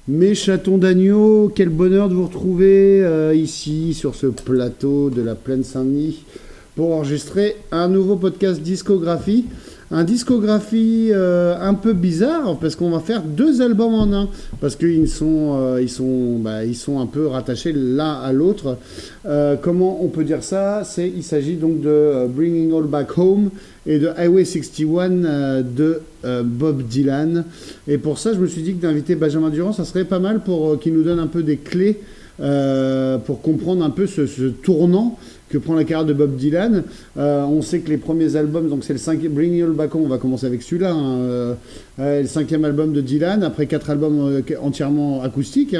Mes chatons d'agneau, quel bonheur de vous retrouver ici sur ce plateau de la Plaine Saint-Denis pour enregistrer un nouveau podcast discographie. Un discographie un peu bizarre parce qu'on va faire deux albums en un parce qu'ils ils sont un peu rattachés l'un à l'autre. Comment on peut dire ça? Il s'agit donc de Bringing All Back Home et de Highway 61 de Bob Dylan. Et pour ça, je me suis dit que d'inviter Benjamin Durand, ça serait pas mal pour qu'il nous donne un peu des clés pour comprendre un peu ce tournant que prend la carrière de Bob Dylan. On sait que les premiers albums, donc c'est le cinquième, Bring It All Back Home, on va commencer avec celui-là, le cinquième album de Dylan, après 4 albums entièrement acoustiques,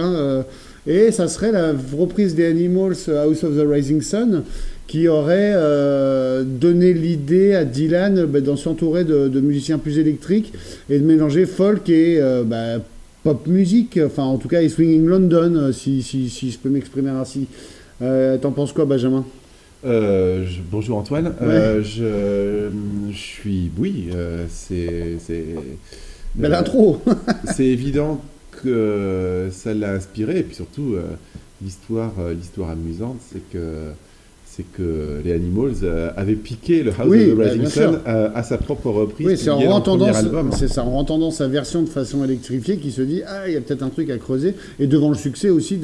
et ça serait la reprise des Animals, House of the Rising Sun, qui aurait donné l'idée à Dylan d'en s'entourer de musiciens plus électriques et de mélanger folk et pop musique, enfin en tout cas et Swinging London, si je peux m'exprimer ainsi. T'en penses quoi, Benjamin? Bonjour Antoine. Ouais. Je suis. Oui, Belle intro. c'est évident que ça l'a inspiré. Et puis surtout, l'histoire amusante, c'est que les Animals avaient piqué le House Oui, of the Rising bien Sun sûr. à sa propre reprise. Oui, c'est en publiée dans le premier entendant, album. c'est ça, en entendant sa version de façon électrifiée qui se dit il y a peut-être un truc à creuser. Et devant le succès aussi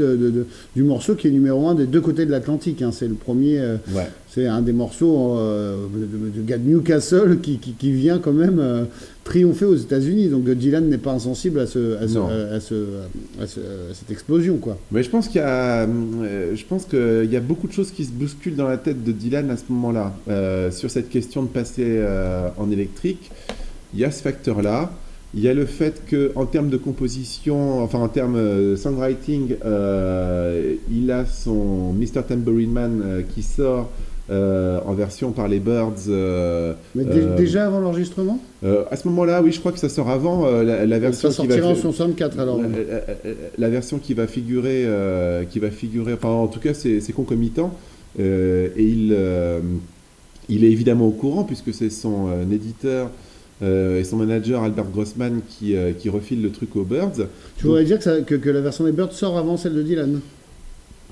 du morceau qui est numéro 1 des deux côtés de l'Atlantique. C'est le premier, Ouais. c'est un des morceaux de gars de Newcastle qui vient quand même triompher aux États-Unis. Donc Dylan n'est pas insensible à Non. cette explosion, quoi. Mais je pense qu'il y a beaucoup de choses qui se bousculent dans la tête de Dylan à ce moment-là. Sur cette question de passer en électrique, il y a ce facteur-là. Il y a le fait qu'en termes de composition, enfin en termes songwriting, il a son Mr. Tambourine Man qui sort en version par les Birds. Mais déjà avant l'enregistrement, À ce moment-là, oui, je crois que ça sort avant la version ça qui va sortira en 64 alors. la version qui va figurer, enfin en tout cas c'est concomitant, et il est évidemment au courant puisque c'est son éditeur et son manager Albert Grossman qui refile le truc aux Birds. Tu voudrais dire que la version des Birds sort avant celle de Dylan?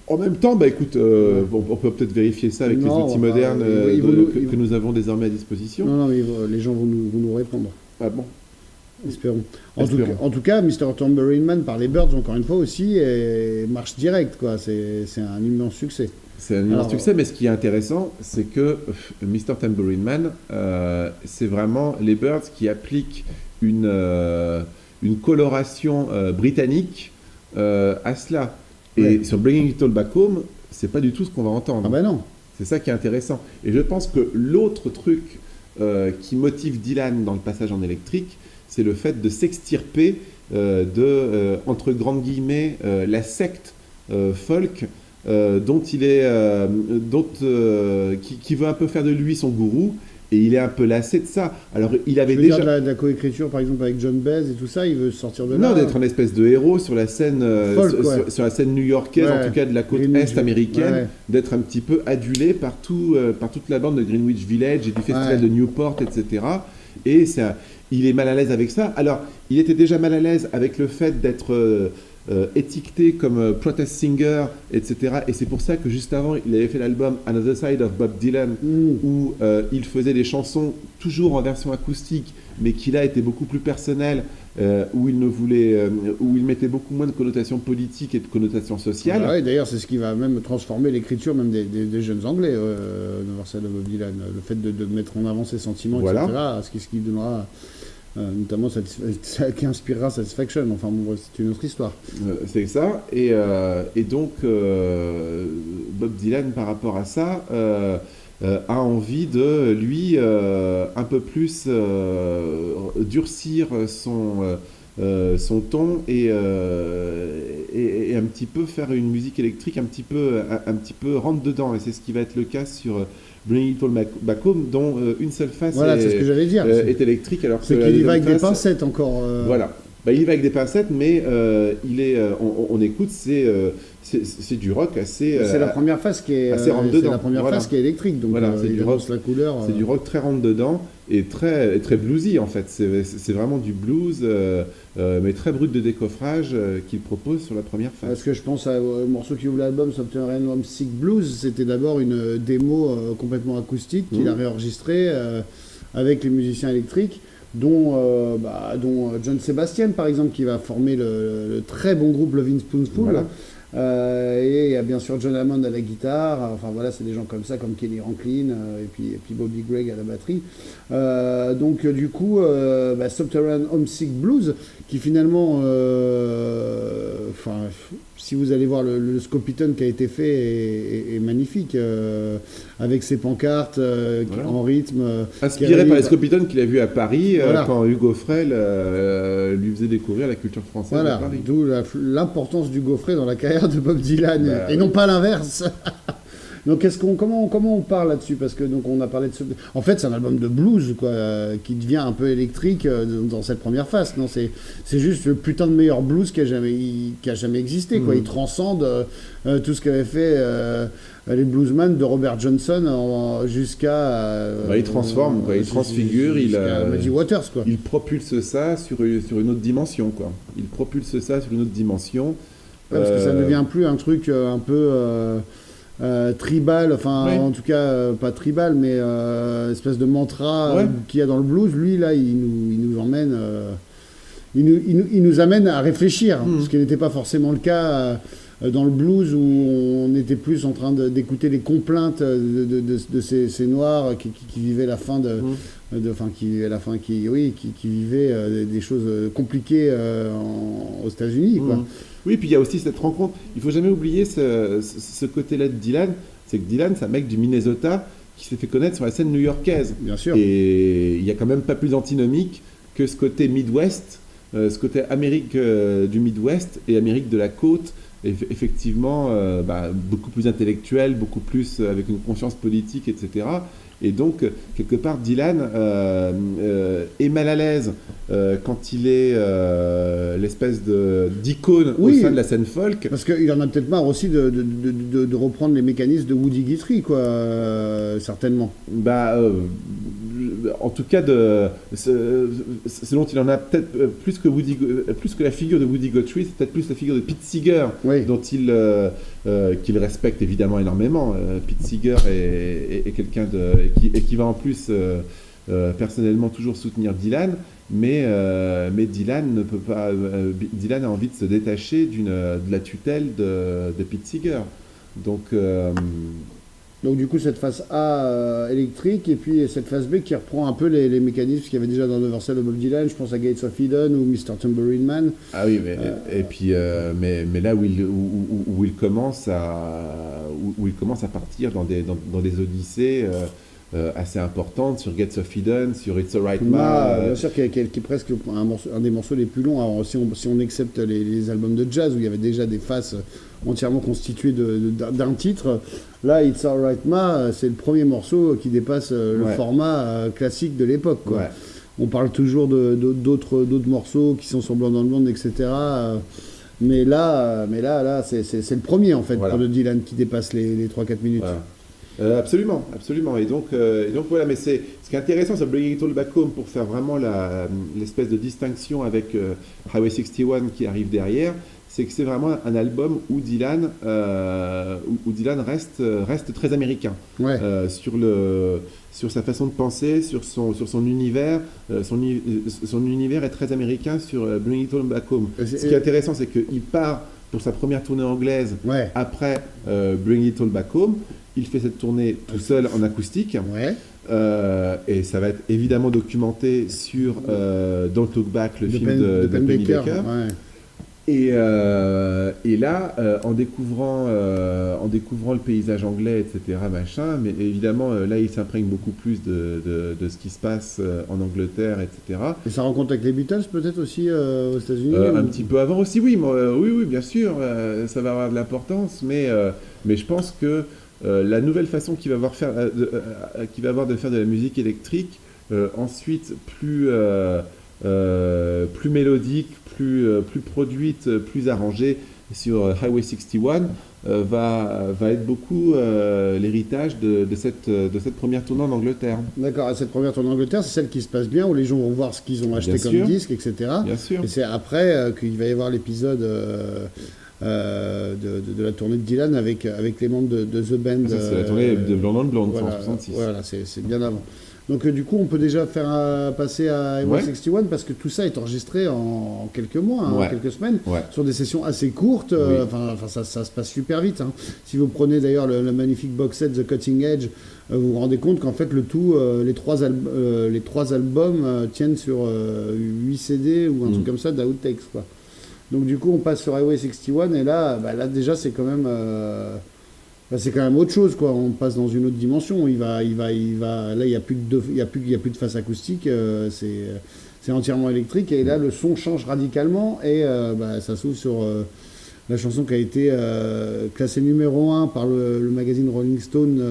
En même temps, écoute, on peut peut-être vérifier ça avec les Non, outils modernes que nous avons désormais à disposition. Non, mais les gens vont nous répondre. Ah bon. Espérons. Espérons. En tout cas, Mr. Tambourine Man par les Birds, encore une fois aussi, marche direct, quoi. C'est un immense succès. C'est un immense succès, mais ce qui est intéressant, c'est que Mr. Tambourine Man, c'est vraiment les Birds qui appliquent une coloration britannique à cela. Et Ouais. sur Bringing It All Back Home, c'est pas du tout ce qu'on va entendre. Ah ben non. C'est ça qui est intéressant. Et je pense que l'autre truc qui motive Dylan dans le passage en électrique, c'est le fait de s'extirper entre grandes guillemets, la secte folk qui veut un peu faire de lui son gourou, et il est un peu lassé de ça. Alors il avait Tu veux déjà dire de la coécriture, par exemple, avec John Baez et tout ça, il veut sortir de là. non, d'être un espèce de héros sur la scène, Folk, ouais. sur la scène new-yorkaise, Ouais. en tout cas de la côte Greenwich, est américaine, ouais. d'être un petit peu adulé par toute la bande de Greenwich Village et du festival Ouais. de Newport, etc. Et il est mal à l'aise avec ça. Alors, il était déjà mal à l'aise avec le fait d'être étiqueté comme protest singer, etc. Et c'est pour ça que juste avant, il avait fait l'album Another Side of Bob Dylan, où il faisait des chansons toujours en version acoustique, mais qui là étaient beaucoup plus personnelles, où il mettait beaucoup moins de connotations politiques et de connotations sociales. Ouais, d'ailleurs, c'est ce qui va même transformer l'écriture même des jeunes Anglais, Another Side of Bob Dylan. Le fait de mettre en avant ses sentiments, Voilà. etc. Ce qui donnera notamment ça qui inspirera Satisfaction. Enfin, bon, c'est une autre histoire. C'est ça. Et donc, Bob Dylan, par rapport à ça, a envie de, lui, un peu plus durcir son ton et un petit peu faire une musique électrique un petit peu rentre dedans. Et c'est ce qui va être le cas sur Bring It All Back Home, dont une seule face Voilà, c'est ce que j'allais dire. est électrique, alors que C'est la qu'il y va avec deuxième des face- pincettes encore. Voilà. Il y va avec des pincettes, mais on écoute, c'est du rock assez. C'est la première phase qui est assez rentre c'est dedans. la première Voilà. phase qui est électrique, donc Voilà, c'est il du annonce rock. la couleur. C'est du rock très rentre dedans. est très bluesy en fait. C'est vraiment du blues, mais très brut de décoffrage qu'il propose sur la première Parce face. que je pense au morceau qui ouvre l'album, Subterranean Homesick Blues, c'était d'abord une démo complètement acoustique qu'il a réenregistrée avec les musiciens électriques, dont John Sebastian par exemple, qui va former le très bon groupe Lovin' Spoonful. Voilà. Et il y a bien sûr John Hammond à la guitare, enfin voilà, c'est des gens comme ça, comme Kelly Rankin, et puis Bobby Gregg à la batterie. Du coup, Subterranean Homesick Blues, qui finalement, si vous allez voir le Scopiton qui a été fait, est magnifique, avec ses pancartes Voilà. en rythme. Inspiré par les Scopiton qu'il a vu à Paris Voilà. quand Hugo Frey lui faisait découvrir la culture française Voilà, à Paris. d'où l'importance du Gaufret dans la carrière de Bob Dylan, et non pas l'inverse. Donc comment on parle là-dessus? Parce que donc on a parlé de ce... En fait, c'est un album de blues quoi, qui devient un peu électrique dans cette première phase. Non, c'est juste le putain de meilleur blues qui a jamais existé quoi. Il transcende tout ce qu'avaient fait les bluesmen de Robert Johnson jusqu'à... Il transforme, quoi. Il transfigure, jusqu'à Muddy Waters quoi. il propulse ça sur une autre dimension, quoi. Il propulse ça sur une autre dimension. Ouais, parce que ça ne devient plus un truc un peu tribal, enfin Oui. en tout cas pas tribal, mais espèce de mantra qu'il y a dans le blues. Lui là, il nous emmène, il nous amène à réfléchir, ce qui n'était pas forcément le cas dans le blues où on était plus en train d'écouter les complaintes de ces noirs qui vivaient la fin qui vivaient des choses compliquées aux États-Unis quoi. Oui, puis il y a aussi cette rencontre. Il faut jamais oublier ce côté-là de Dylan. C'est que Dylan, c'est un mec du Minnesota qui s'est fait connaître sur la scène new-yorkaise. Bien sûr. Et il n'y a quand même pas plus antinomique que ce côté Midwest, ce côté Amérique du Midwest et Amérique de la côte. Effectivement, beaucoup plus intellectuel, beaucoup plus avec une conscience politique, etc. Et donc, quelque part, Dylan est mal à l'aise quand il est l'espèce d'icône au sein de la scène folk. Parce qu'il en a peut-être marre aussi de reprendre les mécanismes de Woody Guthrie, quoi, certainement. En tout cas, ce dont il en a peut-être plus que la figure de Woody Guthrie, c'est peut-être plus la figure de Pete Seeger, dont qu'il respecte évidemment énormément. Pete Seeger est quelqu'un qui va en plus personnellement toujours soutenir Dylan, mais Dylan ne peut pas. Dylan a envie de se détacher de la tutelle de Pete Seeger. Donc du coup cette phase A électrique et puis cette phase B qui reprend un peu les mécanismes qu'il y avait déjà dans Universal de Bob Dylan, je pense à Gates of Eden ou Mr. Tambourine Man. Ah oui, mais là où il commence à partir dans des odyssées assez importantes sur Gates of Eden, sur It's Alright Ma. Bien sûr, qui est presque un des morceaux les plus longs. Alors, si on accepte les albums de jazz où il y avait déjà des phases entièrement constituées d'un titre, là, It's Alright Ma, c'est le premier morceau qui dépasse le format classique de l'époque, quoi. Ouais. On parle toujours d'autres morceaux qui sont sur Blonde on Blonde, etc. Mais là, c'est le premier, en fait, pour le Dylan qui dépasse les 3-4 minutes. Voilà. Absolument. Et donc voilà, mais ce qui est intéressant sur Bringing It All Back Home pour faire vraiment l'espèce de distinction avec Highway 61 qui arrive derrière, c'est que c'est vraiment un album où Dylan reste très américain sur sa façon de penser, sur son univers. Son univers est très américain sur Bringing It All Back Home. Ce qui est intéressant, c'est qu'il part pour sa première tournée anglaise après Bring It All Back Home. Il fait cette tournée tout seul en acoustique. Et ça va être évidemment documenté sur Don't Look Back, le film de Penny Baker. Et là, en découvrant le paysage anglais, etc., machin, mais évidemment, là, il s'imprègne beaucoup plus de ce qui se passe en Angleterre, etc. Et sa rencontre avec les Beatles, peut-être aussi aux États-Unis Un petit peu avant aussi, oui, bien sûr, ça va avoir de l'importance, mais je pense que la nouvelle façon qu'il va avoir de faire de la musique électrique, ensuite plus mélodique, plus produite, plus arrangée sur Highway 61, va être beaucoup l'héritage de cette première tournée en Angleterre. D'accord, et cette première tournée en Angleterre, c'est celle qui se passe bien, où les gens vont voir ce qu'ils ont acheté comme disque, etc. Bien sûr. Et c'est après qu'il va y avoir l'épisode de la tournée de Dylan avec les membres de The Band. Ça, c'est la tournée de Blonde on Blonde, voilà, 166. Voilà, c'est bien avant. Donc du coup, on peut déjà faire passer à Highway 61 parce que tout ça est enregistré en quelques mois, en quelques semaines, sur des sessions assez courtes. Ça se passe super vite. Hein. Si vous prenez d'ailleurs le magnifique box set The Cutting Edge, vous vous rendez compte qu'en fait le tout, les trois albums tiennent sur 8 CD ou un truc comme ça d'outtakes, quoi. Donc du coup, on passe sur Highway 61 et là déjà c'est quand même autre chose, quoi. On passe dans une autre dimension. Là, il y a plus de face acoustique. C'est entièrement électrique et là le son change radicalement et ça s'ouvre sur la chanson qui a été classée numéro 1 par le magazine Rolling Stone,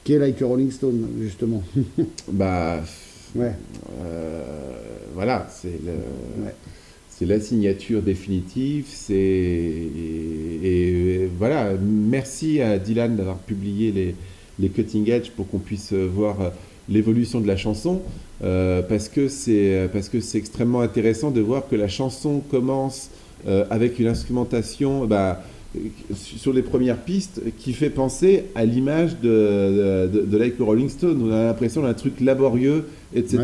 qui est Like a Rolling Stone, justement. Voilà, c'est la signature définitive. Et voilà, merci à Dylan d'avoir publié les Cutting Edge pour qu'on puisse voir l'évolution de la chanson, parce que c'est extrêmement intéressant de voir que la chanson commence avec une instrumentation sur les premières pistes qui fait penser à l'image de Like a Rolling Stone. On a l'impression d'un truc laborieux, etc.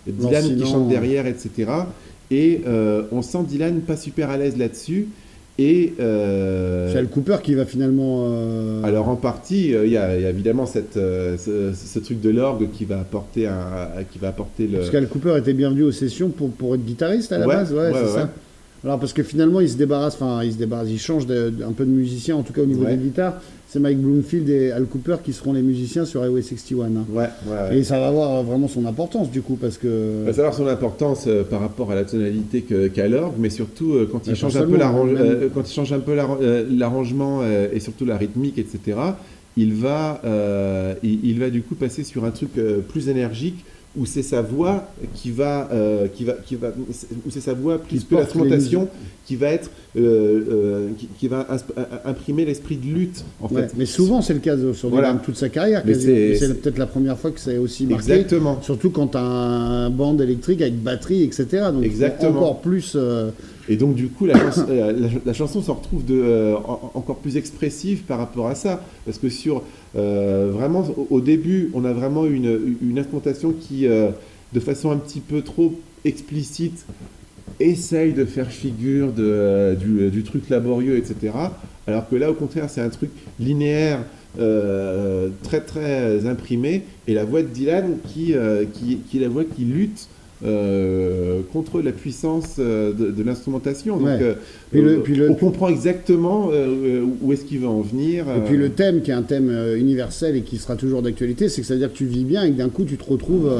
Et Dylan qui chante derrière, etc. Et on sent Dylan pas super à l'aise là-dessus. Et c'est Al Cooper qui va finalement... Alors en partie, il y a évidemment ce truc de l'orgue qui va apporter le... Parce qu'Al Cooper était bienvenu aux sessions pour être guitariste à la base, c'est ça. Alors parce que finalement il change un peu de musicien, en tout cas au niveau des guitares. C'est Mike Bloomfield et Al Cooper qui seront les musiciens sur Highway 61. Hein. Et ça va avoir vraiment son importance du coup, parce que... Ça va avoir son importance par rapport à la tonalité qu'a l'orgue, mais surtout quand il change un peu l'arrangement et surtout la rythmique, etc. Il va du coup passer sur un truc plus énergique, où c'est sa voix où c'est sa voix plus que l'instrumentation qui va être qui va imprimer l'esprit de lutte en fait. Mais souvent c'est le cas sur toute sa carrière. C'est peut-être la première fois que c'est aussi marqué. Exactement. Surtout quand tu as un band électrique avec batterie, etc. Donc encore plus. Et donc du coup la chanson s'en retrouve encore plus expressive par rapport à ça, parce que vraiment au début on a vraiment une instrumentation qui de façon un petit peu trop explicite essaye de faire figure du truc laborieux, etc. Alors que là au contraire c'est un truc linéaire, très très imprimé, et la voix de Dylan qui est la voix qui lutte contre la puissance de l'instrumentation. Donc, on comprend exactement où est-ce qu'il veut en venir. Et puis le thème, qui est un thème universel et qui sera toujours d'actualité, c'est que ça veut dire que tu vis bien et que d'un coup tu te retrouves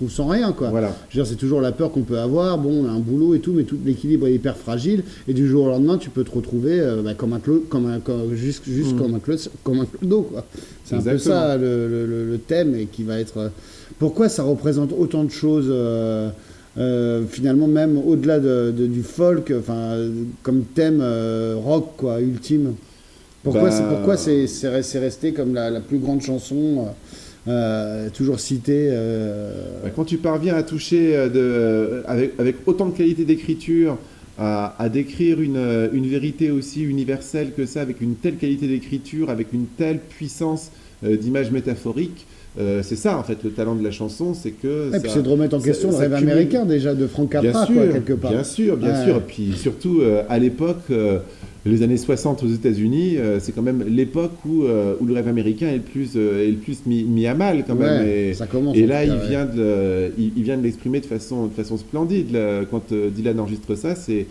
sans rien, quoi. Voilà. Je veux dire, c'est toujours la peur qu'on peut avoir. Bon, on a un boulot et tout, mais tout l'équilibre est hyper fragile. Et du jour au lendemain, tu peux te retrouver comme un clodo, quoi. C'est un peu ça le thème, et qui va être. Pourquoi ça représente autant de choses finalement, même au-delà du folk, comme thème rock, quoi, ultime. Pourquoi c'est resté comme la plus grande chanson toujours citée. Quand tu parviens à toucher avec autant de qualité d'écriture, à décrire une vérité aussi universelle que ça, avec une telle qualité d'écriture, avec une telle puissance d'image métaphorique, c'est ça en fait le talent de la chanson, c'est que... Et puis c'est de remettre en question le rêve américain déjà de Frank Capra, quoi, quelque part. Bien sûr. Et puis surtout à l'époque, les années 60 aux États-Unis, c'est quand même l'époque où le rêve américain est le plus mis à mal quand même. Et là il vient de l'exprimer de façon splendide. Quand Dylan enregistre ça, c'est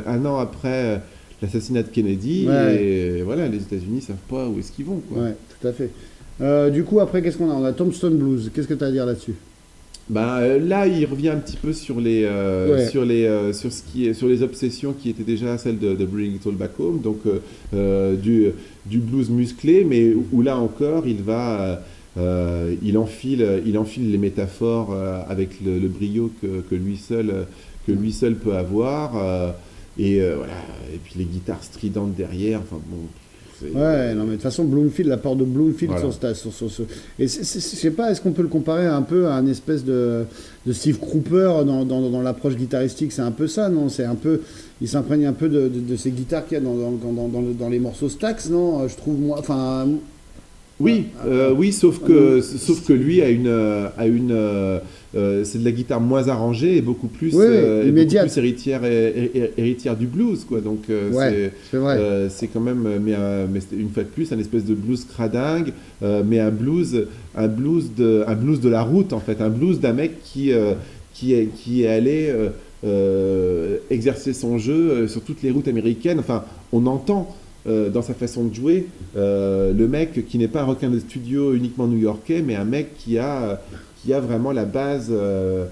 un an après l'assassinat de Kennedy, et voilà, les États-Unis savent pas où est-ce qu'ils vont, quoi. Ouais, tout à fait. Du coup, après, qu'est-ce qu'on a? On a Tombstone Blues. Qu'est-ce que tu as à dire là-dessus? Là, il revient un petit peu sur les obsessions qui étaient déjà celles de Bring It All Back Home, donc du blues musclé, mais où là encore, il enfile les métaphores avec le brio que lui seul peut avoir. Et voilà. Et puis les guitares stridentes derrière, enfin bon. Ouais, non, mais de toute façon, Bloomfield, l'apport de Bloomfield Voilà. et je sais pas, est-ce qu'on peut le comparer un peu à un espèce de Steve Cropper dans l'approche guitaristique? C'est un peu ça, non? C'est un peu, il s'imprègne un peu de ces guitares qu'il y a dans les morceaux Stax, non? Je trouve, moi, enfin, ouais, Oui, oui, sauf que lui c'est de la guitare moins arrangée et oui, oui, et beaucoup immédiate. plus héritière du blues, quoi. Donc Ouais, c'est vrai. c'est quand même, mais c'est une fois de plus, un espèce de blues cradingue, mais un blues de la route en fait, un blues d'un mec qui est allé exercer son jeu sur toutes les routes américaines. Enfin, on entend dans sa façon de jouer, le mec qui n'est pas un requin de studio uniquement new-yorkais, mais un mec qui a vraiment la base de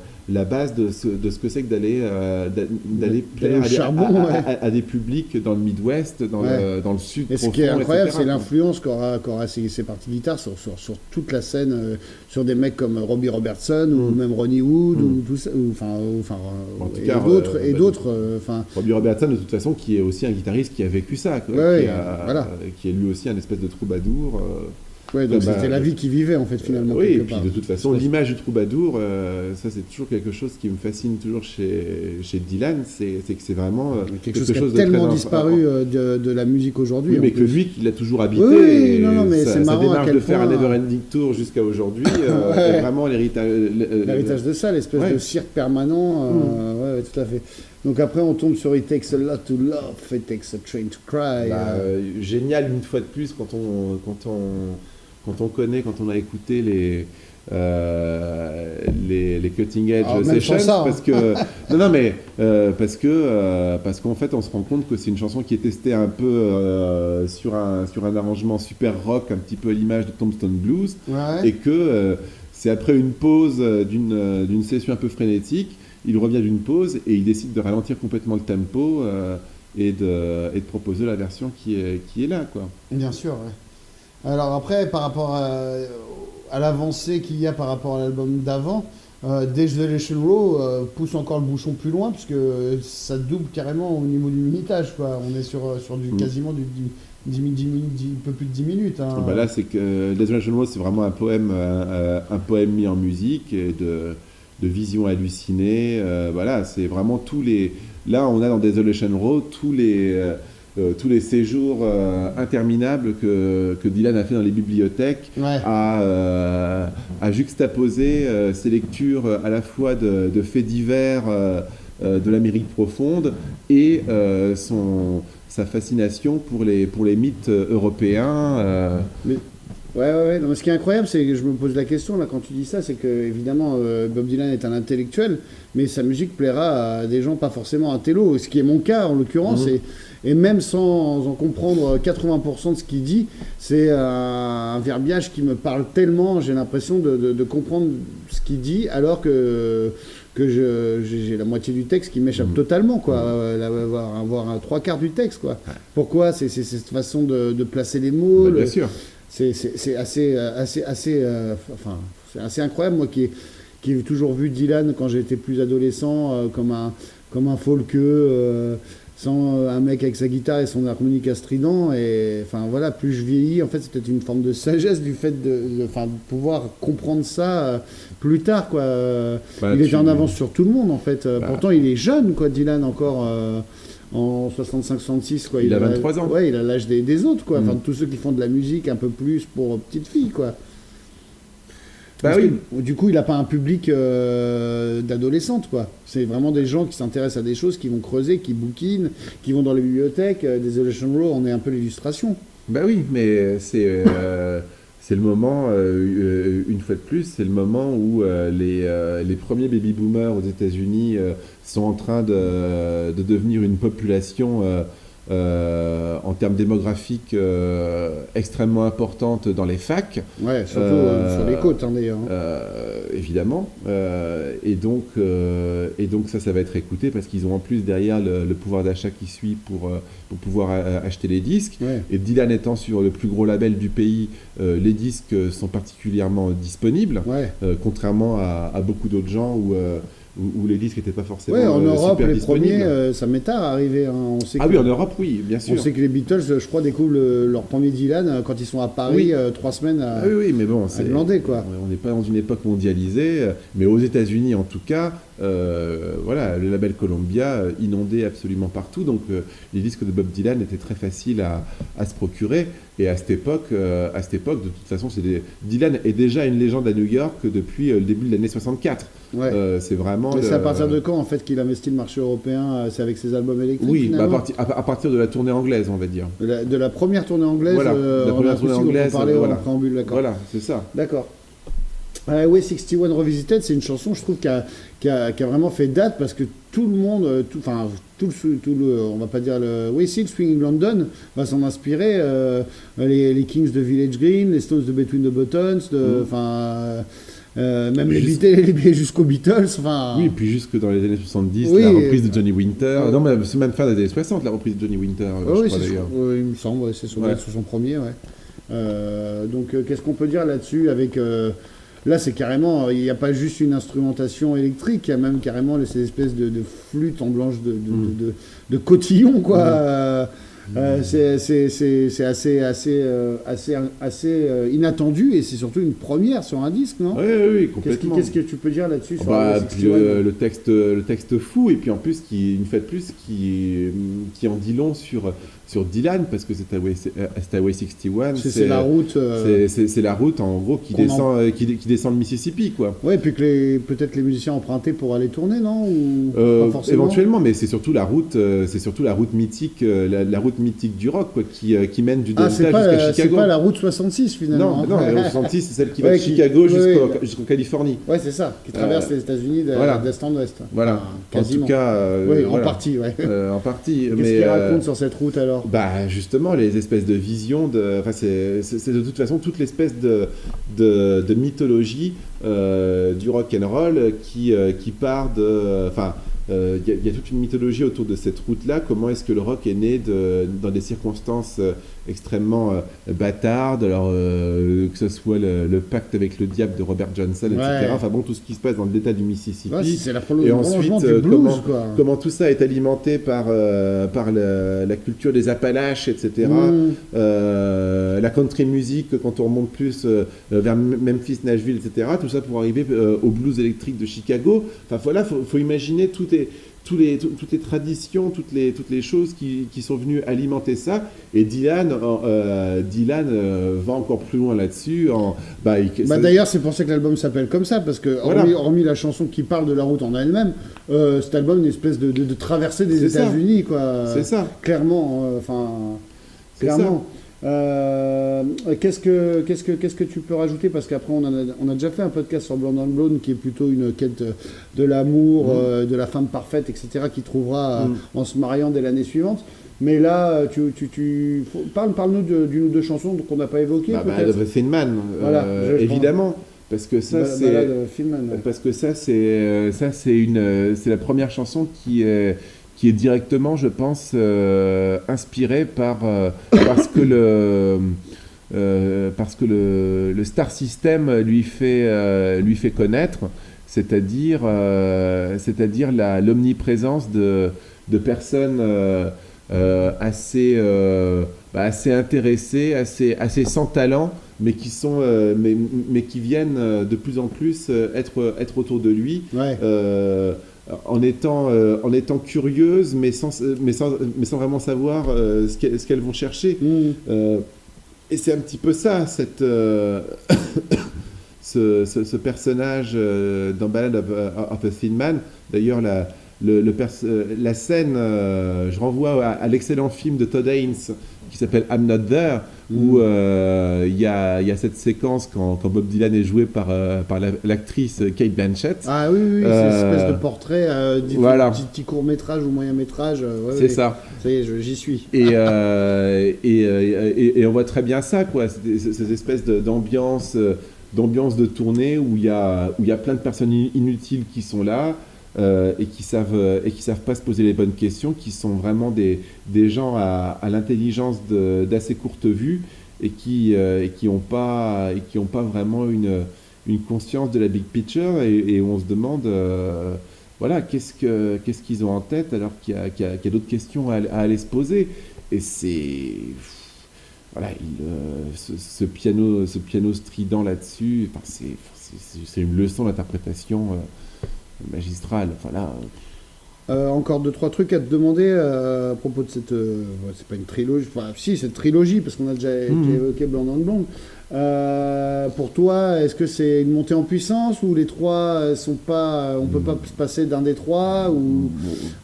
ce que c'est que d'aller D'aller au plaire charbon, ouais. à des publics dans le Midwest, Ouais. dans le sud Et ce profond, qui est incroyable, etc., c'est quoi. l'influence qu'aura ces parties guitare sur toute la scène, sur des mecs comme Robbie Robertson ou Mm. même Ronnie Wood Mm. ou tout ça, enfin, Bon, en tout et cas, d'autres, enfin, Robbie Robertson, de toute façon, qui est aussi un guitariste qui a vécu ça, quoi, ouais, voilà. qui est lui aussi un espèce de troubadour. Ouais, donc Bah, c'était la vie qu'il vivait en fait finalement oui, et quelque puis part. de toute façon, l'image du troubadour, ça c'est toujours quelque chose qui me fascine toujours chez Dylan, c'est que c'est vraiment Quelque chose qui a chose de tellement très disparu de la musique aujourd'hui Oui, en mais que plus. lui, qui l'a toujours habité, Oui, oui, et non, mais c'est sa marrant à démarche quel de faire un point Neverending Tour jusqu'à aujourd'hui est ouais, vraiment l'héritage. l'héritage de ça, l'espèce Ouais. de cirque permanent, ouais, ouais, tout à fait. Donc après on tombe sur It Takes a Lot to Love, It Takes a Train to Cry. Génial une fois de plus quand on connaît, quand on a écouté les Cutting Edge Alors, même sans Sessions, ça, hein. parce que non mais parce qu'en fait on se rend compte que c'est une chanson qui est testée un peu sur un arrangement super rock, un petit peu à l'image de Tombstone Blues, Ouais. et que c'est après une pause d'une session un peu frénétique, il revient d'une pause et il décide de ralentir complètement le tempo et de proposer la version qui est là, quoi. Bien sûr, ouais. Alors après, par rapport à l'avancée qu'il y a par rapport à l'album d'avant, Desolation Row pousse encore le bouchon plus loin, puisque ça double carrément au niveau du minutage, quoi. On est sur du quasiment du 10 un peu plus de 10 minutes, hein. Bah là, c'est que Desolation Road, c'est vraiment un poème mis en musique et de visions hallucinées. Voilà, c'est vraiment tous les. Là, on a dans Desolation Road tous les séjours interminables que Dylan a fait dans les bibliothèques Ouais. à juxtaposer ses lectures à la fois de faits divers de l'Amérique profonde et sa fascination pour les mythes européens. Mais, ouais. Non, mais ce qui est incroyable, c'est que je me pose la question là quand tu dis ça, c'est que évidemment Bob Dylan est un intellectuel, mais sa musique plaira à des gens pas forcément intello, ce qui est mon cas en l'occurrence, et même sans en comprendre 80% de ce qu'il dit, c'est un verbiage qui me parle tellement, j'ai l'impression de comprendre ce qu'il dit, alors que j'ai la moitié du texte qui m'échappe totalement, quoi. Avoir un trois quarts du texte, quoi. Pourquoi? C'est cette façon de placer les mots. Bah, bien sûr. C'est enfin, c'est assez incroyable, moi qui ai toujours vu Dylan quand j'étais plus adolescent comme un folkeux, sans un mec avec sa guitare et son harmonica strident. Et enfin voilà, plus je vieillis, en fait, c'est peut-être une forme de sagesse du fait enfin, de pouvoir comprendre ça plus tard, quoi. Bah, Il était en avance sur tout le monde, en fait. Bah. Pourtant, il est jeune, quoi, Dylan, encore. En 65-66, quoi. Il a 23 ans. Ouais, il a l'âge des autres, quoi. Enfin, de tous ceux qui font de la musique un peu plus pour petites filles, quoi. Bah Parce oui. que, du coup, il n'a pas un public d'adolescentes, quoi. C'est vraiment des gens qui s'intéressent à des choses, qui vont creuser, qui bouquinent, qui vont dans les bibliothèques. Desolation Row, on est un peu l'illustration. Bah oui, mais c'est le moment, une fois de plus, c'est le moment où les premiers baby boomers aux États-Unis sont en train de devenir une population en termes démographiques extrêmement importante dans les facs. Ouais, surtout sur les côtes, hein, d'ailleurs. Évidemment. Et donc ça va être écouté parce qu'ils ont en plus derrière le pouvoir d'achat qui suit pour pouvoir acheter les disques. Ouais. Et Dylan étant sur le plus gros label du pays, les disques sont particulièrement disponibles, Ouais. contrairement à beaucoup d'autres gens où les disques n'étaient pas forcément Ouais, en Europe, super les disponibles. premiers, ça m'est tard arrivé. Hein. On sait Ah que, oui, en Europe, oui, bien sûr. on sait que les Beatles, je crois, découvrent leur premier Dylan quand ils sont à Paris, Oui. 3 semaines Ah oui, oui, mais bon, à glander, quoi. on n'est pas dans une époque mondialisée, mais aux États-Unis en tout cas, voilà, le label Columbia inondait absolument partout, donc les disques de Bob Dylan étaient très faciles à se procurer. Et à cette époque, de toute façon, Dylan est déjà une légende à New York depuis le début de l'année 64. Ouais. C'est vraiment. Mais c'est à partir de quand, en fait, qu'il investit le marché européen? C'est avec ses albums électriques? Oui, bah finalement à partir de la tournée anglaise, on va dire. De la première tournée anglaise, Voilà, de la première tournée anglaise, on parlait voilà. en préambule, d'accord. Voilà, c'est ça. D'accord. Highway 61 Revisited, c'est une chanson, je trouve, qui a vraiment fait date parce que tout le monde, on va pas dire oui, si, le Swinging London va s'en inspirer. Les Kings de Village Green, les Stones de Between the Buttons, même les Beatles jusqu'aux Beatles. Oui, et puis jusque dans les années 70, Oui, la reprise de Johnny Winter. Non, mais c'est même fin des années 60, la reprise de Johnny Winter, je oui, crois d'ailleurs. il me semble, ouais, c'est son premier. Ouais. Donc, qu'est-ce qu'on peut dire là-dessus avec. Là, c'est carrément, il n'y a pas juste une instrumentation électrique, il y a même carrément ces espèces de flûtes en blanche de cotillon, quoi. C'est assez inattendu et c'est surtout une première sur un disque, non? Oui, oui, complètement. Qu'est-ce que tu peux dire là-dessus sur Puis, le texte fou, et puis en plus, une fois de plus, qui en dit long sur Dylan, parce que c'est Highway 61. C'est la route. C'est la route, en gros, qui descend le Mississippi, quoi. Ouais, et puis que peut-être les musiciens empruntaient pour aller tourner, non? Ou pas forcément. Éventuellement, mais c'est surtout la route mythique, la route mythique du rock, quoi, qui mène du Delta jusqu'à Chicago. C'est pas la route 66 finalement. Non, la route 66, c'est celle qui va de Chicago jusqu'en Californie. Ouais, c'est ça, qui traverse les États-unis d'est en ouest. Voilà, quasiment. En tout cas. Oui, voilà. en partie, ouais. En partie. Qu'est-ce qu'il raconte sur cette route alors? Bah, justement, les espèces de visions, c'est de toute façon toute l'espèce de mythologie du rock and roll qui part de. Il y a toute une mythologie autour de cette route-là. Comment est-ce que le rock est né dans des circonstances extrêmement bâtardes, alors que ce soit le pacte avec le diable de Robert Johnson, etc. Ouais. Enfin bon, tout ce qui se passe dans le delta du Mississippi. Ouais, c'est et ensuite, du blues, comment tout ça est alimenté par la culture des Appalaches, etc. La country music, quand on remonte plus vers Memphis, Nashville, etc. Tout ça pour arriver au blues électrique de Chicago. Enfin voilà, faut imaginer toutes les traditions, toutes les choses qui sont venues alimenter ça. Et Dylan va encore plus loin là-dessus. D'ailleurs, c'est pour ça que l'album s'appelle comme ça, parce que hormis la chanson qui parle de la route en elle-même, cet album est une espèce de traversée des États-Unis, quoi. C'est ça. Clairement, clairement. Qu'est-ce que tu peux rajouter? Parce qu'après, on a déjà fait un podcast sur Blonde on Blonde qui est plutôt une quête de l'amour, de la femme parfaite, etc., qu'il trouvera en se mariant dès l'année suivante. Mais là, parle-nous d'une ou deux chansons qu'on n'a pas évoquées. Ballad of a Thin Man, voilà, évidemment. Parce que ça, c'est la première chanson qui est directement, je pense, inspiré parce que le Star System lui fait connaître, c'est-à-dire l'omniprésence de personnes assez intéressées, assez sans talent, mais qui viennent de plus en plus être autour de lui. Ouais. En étant curieuses, mais sans vraiment savoir ce qu'elles vont chercher. Et c'est un petit peu ça, ce personnage dans Ballad of a Thin Man. D'ailleurs, la scène, je renvoie à l'excellent film de Todd Haynes qui s'appelle I'm Not There, où il y a cette séquence quand Bob Dylan est joué par l'actrice Cate Blanchett. Ah oui, c'est une espèce de portrait, petit court-métrage ou moyen-métrage. C'est ça. Ça y est, j'y suis. Et on voit très bien ça, quoi, ces espèces d'ambiance de tournée où il y a plein de personnes inutiles qui sont là. Et qui savent pas se poser les bonnes questions, qui sont vraiment des gens à l'intelligence d'assez courte vue et qui ont pas vraiment une conscience de la big picture et on se demande voilà, qu'est-ce qu'ils ont en tête alors qu'il y a d'autres questions à aller se poser. Et c'est voilà, ce piano strident là-dessus, enfin, c'est une leçon d'interprétation magistrale. Enfin là, Encore deux, trois trucs à te demander à propos de cette. Ouais, c'est pas une trilogie, enfin, si, cette trilogie, parce qu'on a déjà évoqué Blanc dans le Blonde. Pour toi, est-ce que c'est une montée en puissance ou les trois sont pas. On peut pas se passer d'un des trois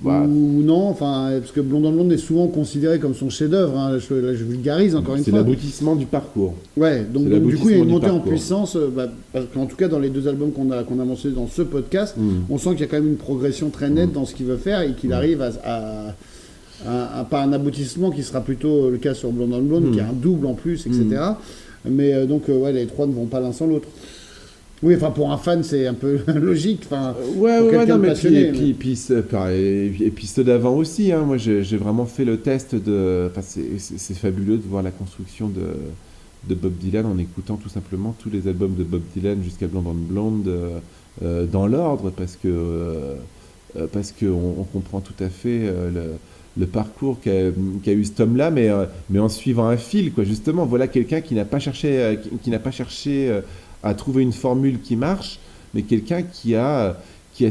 bah, ou non, enfin, parce que Blond dans le Blonde est souvent considéré comme son chef-d'œuvre, hein, là, je vulgarise encore une c'est fois. l'aboutissement du parcours. Ouais, donc du coup, il y a l'aboutissement une du montée en parcours. puissance, parce qu'en tout cas, dans les deux albums qu'on a mentionnés dans ce podcast, on sent qu'il y a quand même une progression très nette dans ce qu'il veut faire et qu'il arrive pas un aboutissement qui sera plutôt le cas sur Blond dans le Blonde, qui a un double en plus, etc. Mais donc, ouais, les trois ne vont pas l'un sans l'autre. Oui, enfin, pour un fan, c'est un peu logique. Enfin, Ouais, pour ouais, quelqu'un non, de mais passionné, et puis ceux d'avant aussi, hein. Moi, j'ai vraiment fait le test de. Enfin, c'est fabuleux de voir la construction de Bob Dylan en écoutant tout simplement tous les albums de Bob Dylan jusqu'à Blonde on Blonde dans l'ordre, parce que on comprend tout à fait le parcours qu'a eu cet homme-là, mais en suivant un fil, quoi. Justement, voilà quelqu'un qui n'a pas cherché, qui n'a pas cherché à trouver une formule qui marche, mais quelqu'un qui a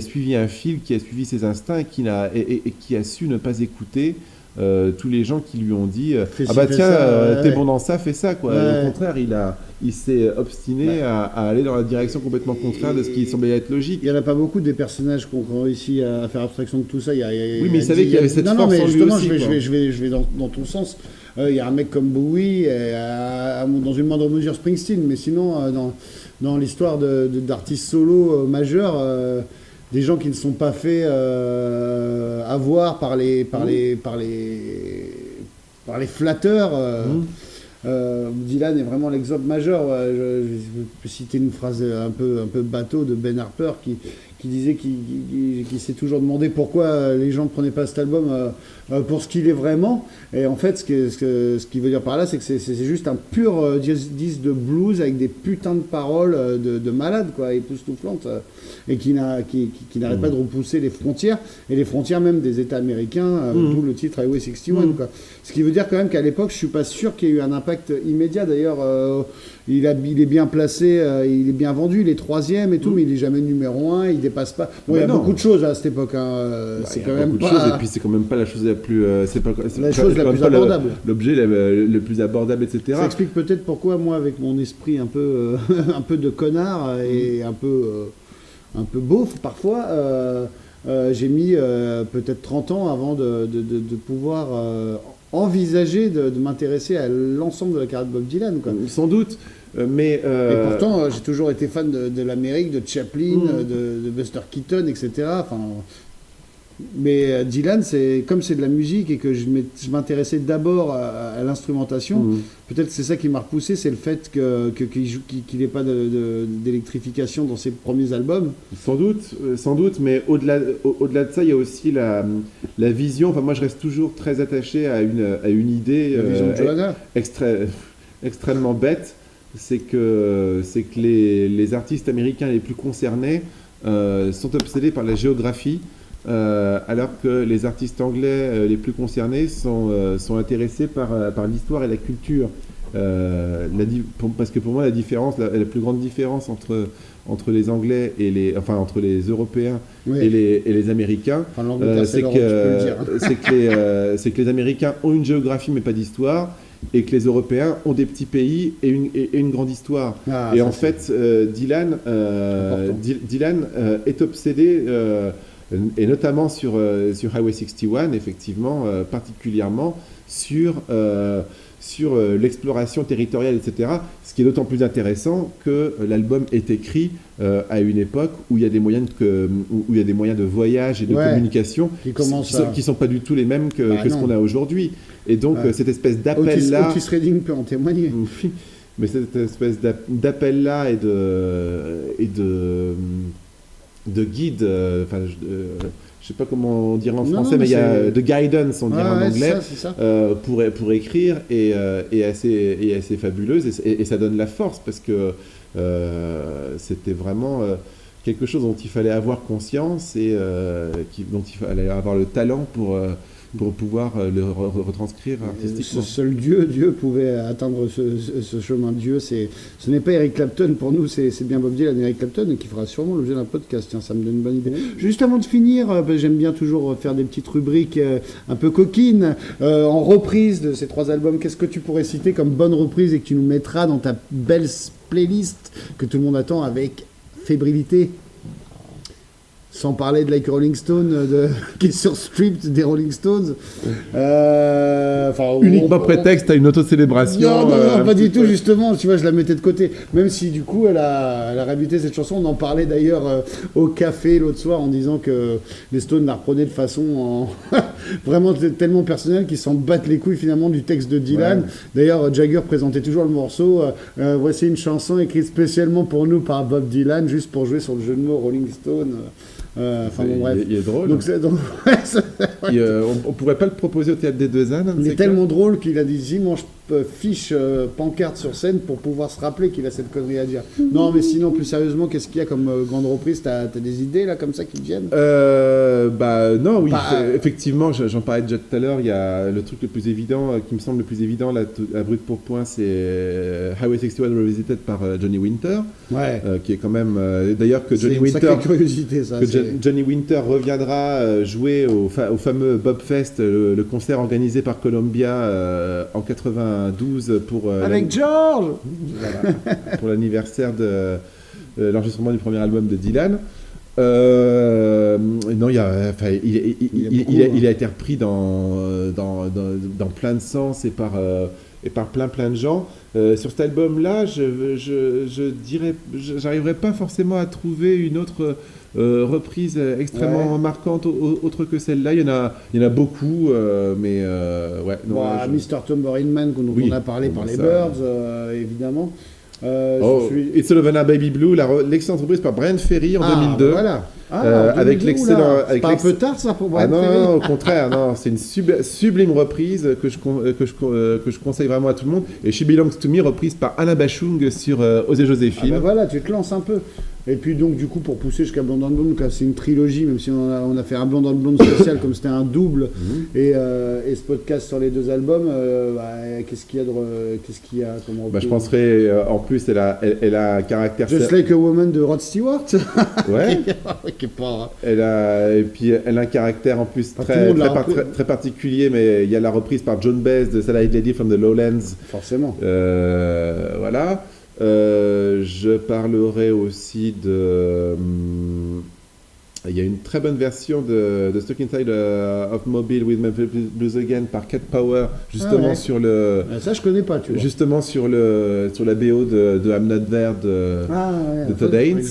suivi un fil, qui a suivi ses instincts et qui a su ne pas écouter tous les gens qui lui ont dit Fais ah ci, bah fais tiens, ça, t'es ouais. bon dans ça, fais ça, quoi. Ouais. Au contraire, il s'est obstiné à aller dans la direction complètement contraire de ce qui semblait être logique. Il n'y en a pas beaucoup des personnages qui ont réussi à faire abstraction de tout ça. Oui, mais il savait qu'il y avait cette non, force mais en lui justement, aussi, quoi. je vais dans ton sens. Il y a un mec comme Bowie, dans une moindre mesure Springsteen, mais sinon, dans l'histoire d'artistes solo majeurs, des gens qui ne sont pas fait avoir par les flatteurs. Dylan est vraiment l'exemple majeur. Je peux citer une phrase un peu bateau de Ben Harper qui disait qu'il s'est toujours demandé pourquoi les gens ne prenaient pas cet album pour ce qu'il est vraiment. Et en fait, ce qu'il veut dire par là, c'est que c'est juste un pur disque de blues avec des putains de paroles de malade, quoi, époustouflantes, et qui n'arrête pas de repousser les frontières, et les frontières même des États américains, d'où le titre Highway 61. Quoi. Ce qui veut dire quand même qu'à l'époque, je suis pas sûr qu'il y ait eu un impact immédiat. D'ailleurs, il est bien placé, il est bien vendu, il est troisième et tout, mais il est jamais numéro 1, il dépasse pas. Bon, il y a beaucoup de choses à cette époque. C'est quand même pas. Choses, et puis c'est quand même pas la chose la plus. C'est la chose la plus abordable. L'objet le plus abordable, etc. Ça explique peut-être pourquoi moi, avec mon esprit un peu, un peu de connard et un peu beauf parfois, j'ai mis peut-être 30 ans avant de pouvoir envisager de m'intéresser à l'ensemble de la carrière de Bob Dylan, quoi. Sans doute. Mais Et pourtant, j'ai toujours été fan de l'Amérique, de Chaplin, de Buster Keaton, etc. Enfin, mais Dylan, comme c'est de la musique et que je m'intéressais d'abord à l'instrumentation, peut-être que c'est ça qui m'a repoussé, c'est le fait qu'il n'ait pas d'électrification dans ses premiers albums. Sans doute, mais au-delà de ça, il y a aussi la vision. Enfin, moi, je reste toujours très attaché à une idée La vision de Johanna. extrêmement bête. C'est que les artistes américains les plus concernés sont obsédés par la géographie, alors que les artistes anglais les plus concernés sont intéressés par l'histoire et la culture. Parce que pour moi, la plus grande différence entre les Anglais entre les Européens et les Américains, Enfin, c'est que les Américains ont une géographie mais pas d'histoire, et que les Européens ont des petits pays et une grande histoire. Et en fait, Dylan est obsédé, et notamment sur Highway 61, effectivement, particulièrement sur l'exploration territoriale, etc. Ce qui est d'autant plus intéressant que l'album est écrit à une époque où il y a des moyens de voyage et de communication qui sont pas du tout les mêmes que ce qu'on a aujourd'hui. Et donc cette espèce d'appel-là... Otis Redding peut en témoigner. Mais cette espèce d'appel-là et de guide, je sais pas comment dire en français, mais il y a de guidance, on dirait en anglais, ça. Pour écrire, et assez fabuleuse, et ça donne la force, parce que c'était vraiment... quelque chose dont il fallait avoir conscience et dont il fallait avoir le talent pour pouvoir le retranscrire artistiquement. Seul Dieu pouvait atteindre ce chemin. Ce n'est pas Eric Clapton pour nous, c'est bien Bob Dylan. Eric Clapton qui fera sûrement l'objet d'un podcast. Tiens, ça me donne une bonne idée. Juste avant de finir, j'aime bien toujours faire des petites rubriques un peu coquines en reprise de ces 3 albums. Qu'est-ce que tu pourrais citer comme bonne reprise et que tu nous mettras dans ta belle playlist que tout le monde attend avec fébrilité? Sans parler de Like Rolling Stone, qui est sur Stripped des Rolling Stones. Uniquement prétexte à une autocélébration. Non, pas du tout, justement. Tu vois, je la mettais de côté. Même si, du coup, elle a réhabilité cette chanson. On en parlait d'ailleurs au café l'autre soir en disant que les Stones la reprenaient de façon vraiment tellement personnelle qu'ils s'en battent les couilles finalement du texte de Dylan. Ouais. D'ailleurs, Jagger présentait toujours le morceau. Voici une chanson écrite spécialement pour nous par Bob Dylan, juste pour jouer sur le jeu de mots Rolling Stone. Bref. Il est drôle. On pourrait pas le proposer au Théâtre des Deux Ânes. Il est tellement drôle qu'il a des immenses fiches pancartes sur scène pour pouvoir se rappeler qu'il a cette connerie à dire. Non, mais sinon, plus sérieusement, qu'est-ce qu'il y a comme grande reprise? T'as des idées là comme ça qui te viennent? Non, oui, effectivement, j'en parlais déjà tout à l'heure. Il y a le truc le plus évident, qui me semble le plus évident, la brute pour point, c'est Highway 61 Revisited par Johnny Winter, qui est quand même d'ailleurs que Johnny Winter. C'est une sacrée curiosité, ça. Johnny Winter reviendra jouer au fameux Bob Fest, le concert organisé par Columbia en 92 pour avec George. Voilà, pour l'anniversaire de l'enregistrement du premier album de Dylan. Non, il a été repris dans plein de sens et par plein de gens. Sur cet album-là, je dirais, j'arriverai pas forcément à trouver une autre reprise extrêmement marquante autre que celle-là. Il y en a beaucoup, mais ouais. Non, Mr. Tambourine Man, dont on a parlé par les Birds, évidemment. It's All Havana Baby Blue, l'excellente reprise par Bryan Ferry en 2002. Voilà. Avec l'excellent. C'est pas un peu tard ça pour Bryan Ferry? Non, au contraire, non, c'est une sublime reprise que je conseille vraiment à tout le monde. Et She Belongs to Me, reprise par Anna Bachung sur Osée Joséphine. Voilà, tu te lances un peu. Et puis donc du coup pour pousser jusqu'à Blonde on Blonde, c'est une trilogie, même si on a fait un Blonde on Blonde spécial comme c'était un double, et ce podcast sur les 2 albums, qu'est-ce qu'il y a comme reprise? Je penserais en plus elle a un caractère Just Like a Woman de Rod Stewart. Ouais. Elle a un caractère en plus très particulier, mais il y a la reprise par Joan Baez de Satellite Lady from the Lowlands. Forcément. Voilà. Je parlerai aussi de... il y a une très bonne version de Stuck Inside of Mobile with Memphis Blues Again par Cat Power, justement sur le... Ça, je connais pas, tu vois. Justement sur la BO de I'm Not There de Todd Haynes.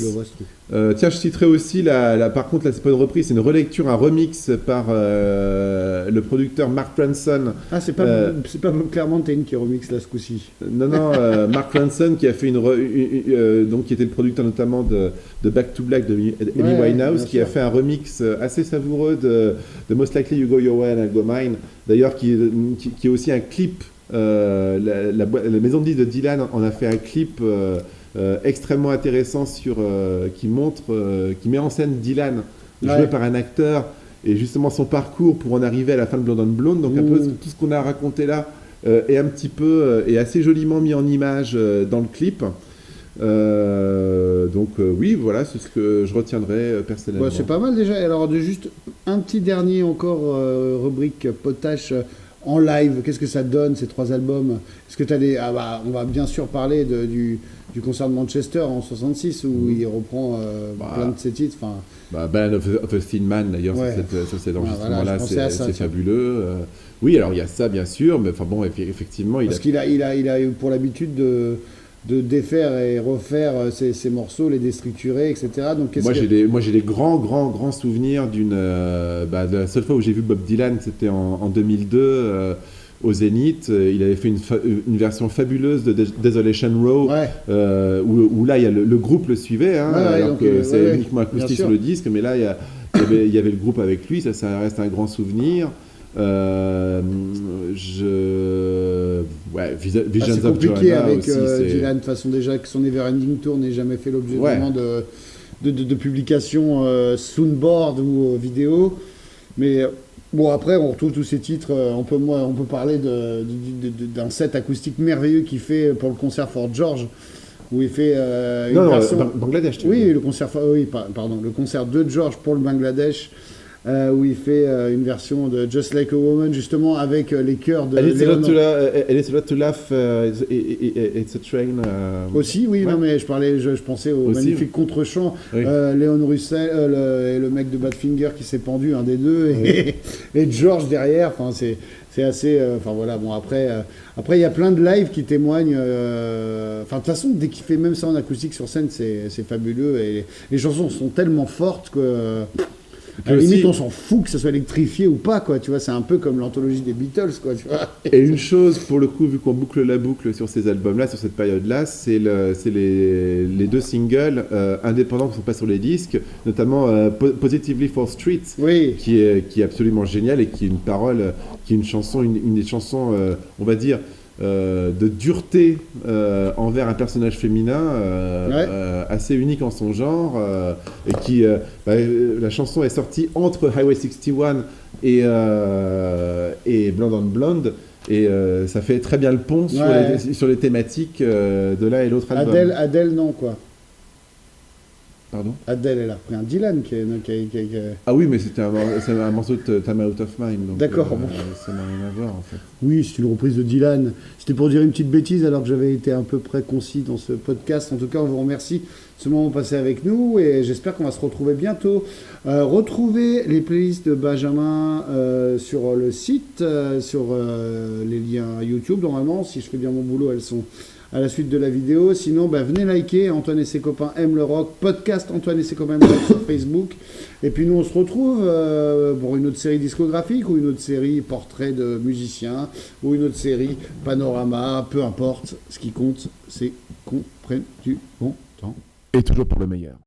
Tiens, je citerai aussi, par contre, là, c'est pas une reprise, c'est une relecture, un remix par le producteur Mark Ranson. C'est pas Bob Clearmountain qui remixe là ce coup-ci. Non, Mark Ranson qui a fait donc qui était le producteur notamment de Back to Black de Amy Winehouse, qui a fait un remix assez savoureux de Most Likely You Go Your Way and I'll Go Mine. D'ailleurs, qui est aussi un clip. La maison de disques de Dylan en a fait un clip extrêmement intéressant qui met en scène Dylan joué par un acteur et justement son parcours pour en arriver à la fin de Blonde on Blonde. Donc un peu tout ce qu'on a raconté là est un petit peu et assez joliment mis en image dans le clip. Oui, voilà, c'est ce que je retiendrai personnellement. C'est pas mal déjà. Alors juste un petit dernier encore rubrique potache. En live, qu'est-ce que ça donne ces 3 albums? Est-ce que tu as on va bien sûr parler du concert de Manchester en 66 où il reprend plein de ses titres. Band of a Thin Man d'ailleurs, sur cet enregistrement-là, c'est fabuleux. Oui, alors il y a ça bien sûr, mais effectivement, parce qu'il a eu pour l'habitude de défaire et refaire ces morceaux, les déstructurer, etc. Donc, moi, j'ai des grands souvenirs de la seule fois où j'ai vu Bob Dylan, c'était en 2002 au Zénith. Il avait fait une version fabuleuse de Desolation Row, où là, le groupe le suivait, alors que c'est uniquement acoustique sur le disque, mais là, il y avait le groupe avec lui, ça reste un grand souvenir. Visions of Johanna avec aussi, Dylan, de toute façon déjà que son Neverending Tour n'ait jamais fait l'objet vraiment de publication soundboard ou vidéo. Mais bon, après, on retrouve tous ces titres. On peut parler d'un set acoustique merveilleux qu'il fait pour le concert Fort George, où il fait une version. Bangladesh. Oui, le concert de George pour le Bangladesh. Où il fait une version de Just Like a Woman, justement, avec les chœurs de... And it's a lot to laugh, it's a train. Aussi, oui, ouais. non, mais je pensais au Aussi, magnifique contre-champ, oui. Léon Russell, et le mec de Badfinger qui s'est pendu, un des deux, et George derrière, enfin, c'est assez... Enfin, voilà, bon, après, il y a plein de lives qui témoignent... Enfin, de toute façon, dès qu'il fait même ça en acoustique sur scène, c'est fabuleux, et les chansons sont tellement fortes que... À la limite, on s'en fout que ça soit électrifié ou pas, quoi. Tu vois, c'est un peu comme l'anthologie des Beatles, quoi. Tu vois. Et une chose, pour le coup, vu qu'on boucle la boucle sur ces albums-là, sur cette période-là, c'est les deux singles indépendants qui sont pas sur les disques, notamment Positively for Street, Oui. qui est absolument génial et qui est une parole, qui est une des chansons, on va dire, de dureté envers un personnage féminin assez unique en son genre et qui la chanson est sortie entre Highway 61 et Blonde on Blonde et ça fait très bien le pont sur les thématiques de l'un et l'autre album. Adèle, non, quoi. Pardon ? Adèle, elle a repris un Dylan qui Ah oui, mais c'est un morceau de Time Out of Mind. Donc, d'accord, bon. Ça n'a rien à voir, en fait. Oui, c'est une reprise de Dylan. C'était pour dire une petite bêtise alors que j'avais été à peu près concis dans ce podcast. En tout cas, on vous remercie de ce moment passé avec nous et j'espère qu'on va se retrouver bientôt. Retrouvez les playlists de Benjamin sur le site, sur les liens YouTube. Normalement, si je fais bien mon boulot, elles sont à la suite de la vidéo. Sinon, venez liker. Antoine et ses copains aiment le rock. Podcast Antoine et ses copains aiment le rock sur Facebook. Et puis nous, on se retrouve pour une autre série discographique ou une autre série portrait de musiciens ou une autre série panorama. Peu importe. Ce qui compte, c'est qu'on prenne du bon temps. Et toujours pour le meilleur.